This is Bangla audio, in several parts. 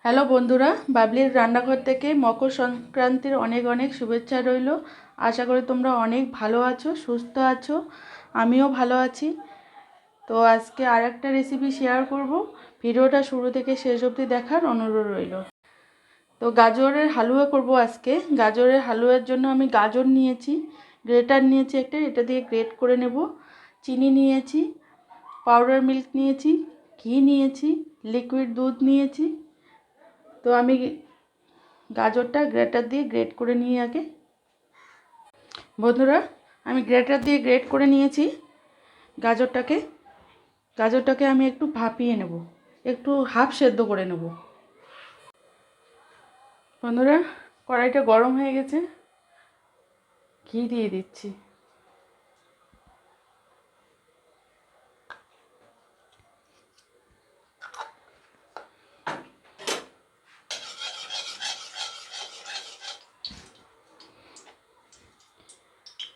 হ্যালো বন্ধুরা, বাবলির রান্নাঘর থেকে মকর সংক্রান্তির অনেক অনেক শুভেচ্ছা রইল। আশা করি তোমরা অনেক ভালো আছো, সুস্থ আছো। আমিও ভালো আছি। তো আজকে আর একটা রেসিপি শেয়ার করব। ভিডিওটা শুরু থেকে শেষ অবধি দেখার অনুরোধ রইল। তো গাজরের হালুয়া করব আজকে। গাজরের হালুয়ার জন্য আমি গাজর নিয়েছি, গ্রেটার নিয়েছি একটা, এটা দিয়ে গ্রেট করে নেব। চিনি নিয়েছি, পাউডার মিল্ক নিয়েছি, ঘি নিয়েছি, লিকুইড দুধ নিয়েছি। তো আমি গাজরটা গ্রেটার দিয়ে গ্রেট করে নিই আগে। বন্ধুরা, আমি গ্রেটার দিয়ে গ্রেট করে নিয়েছি গাজরটাকে আমি একটু ভাপিয়ে নেব, একটু হাফ সেদ্ধ করে নেব। বন্ধুরা, কড়াইটা গরম হয়ে গেছে, ঘি দিয়ে দিচ্ছি।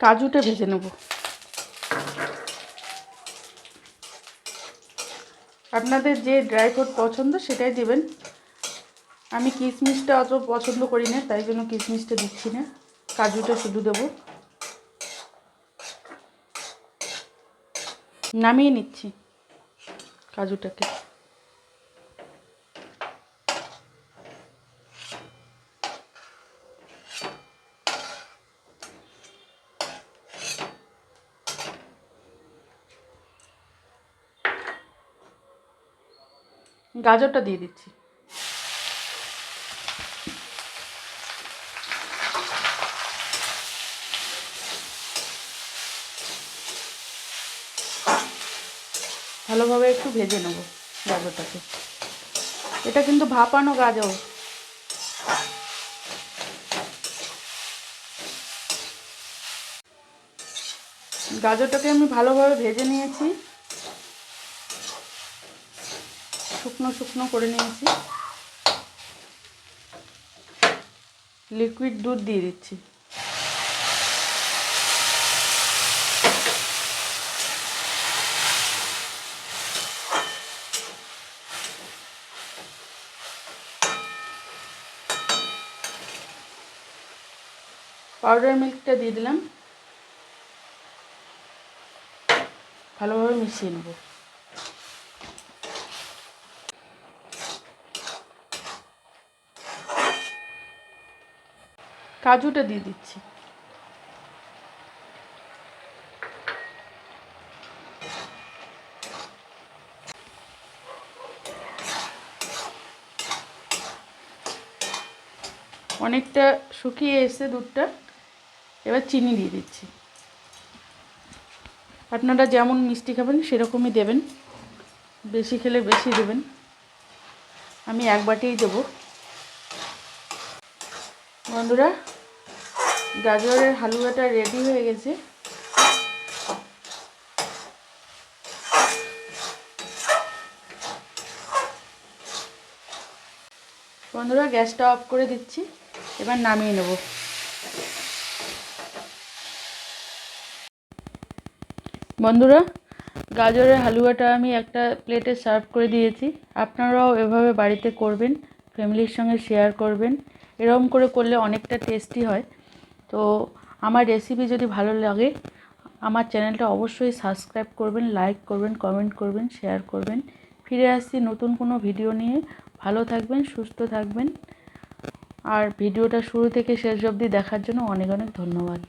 কাজুটা ভেজে নেব। আপনাদের যে ড্রাই ফ্রুট পছন্দ সেটাই দেবেন। আমি কিশমিশটা অত পছন্দ করি না, তাই জন্য কিশমিশটা দিচ্ছি না, কাজুটা শুধু দেবো। নামিয়ে নিচ্ছি কাজুটাকে। গাজরটা দিয়ে দিচ্ছি। ভালোভাবে একটু ভেজে নেব গাজরটাকে। এটা কিন্তু ভাপানো গাজর। গাজরটাকে আমি ভালোভাবে ভেজে নিয়েছি, শুকনো শুকনো করে নিয়েছি। লিকুইড দুধ দিয়ে দিচ্ছি। পাউডার মিল্কটা দিয়ে দিলাম, ভালোভাবে মিশিয়ে নেব। কাজুটা দিয়ে দিচ্ছি। অনেকটা শুকিয়ে এসে দুধটা, এবার চিনি দিয়ে দিচ্ছি। আপনারা যেমন মিষ্টি খাবেন সেরকমই দেবেন, বেশি খেলে বেশি দেবেন। আমি এক বাটিই দেবো। বন্ধুরা, গাজরের হালুয়াটা রেডি হয়ে গেছে। বন্ধুরা, গ্যাসটা অফ করে দিচ্ছি, এবার নামিয়ে নেব। বন্ধুরা, গাজরের হালুয়াটা আমি একটা প্লেটে সার্ভ করে দিয়েছি। আপনারাও এভাবে বাড়িতে করবেন, ফ্যামিলির সঙ্গে শেয়ার করবেন। এরকম করে করলে অনেকটা টেস্টি হয়। তো আমার রেসিপি যদি ভালো লাগে, আমার চ্যানেলটা অবশ্যই সাবস্ক্রাইব করবেন, লাইক করবেন, কমেন্ট করবেন, শেয়ার করবেন। ফিরে আসছি নতুন কোনো ভিডিও নিয়ে। ভালো থাকবেন, সুস্থ থাকবেন। আর ভিডিওটা শুরু থেকে শেষ অবধি দেখার জন্য অনেক অনেক ধন্যবাদ।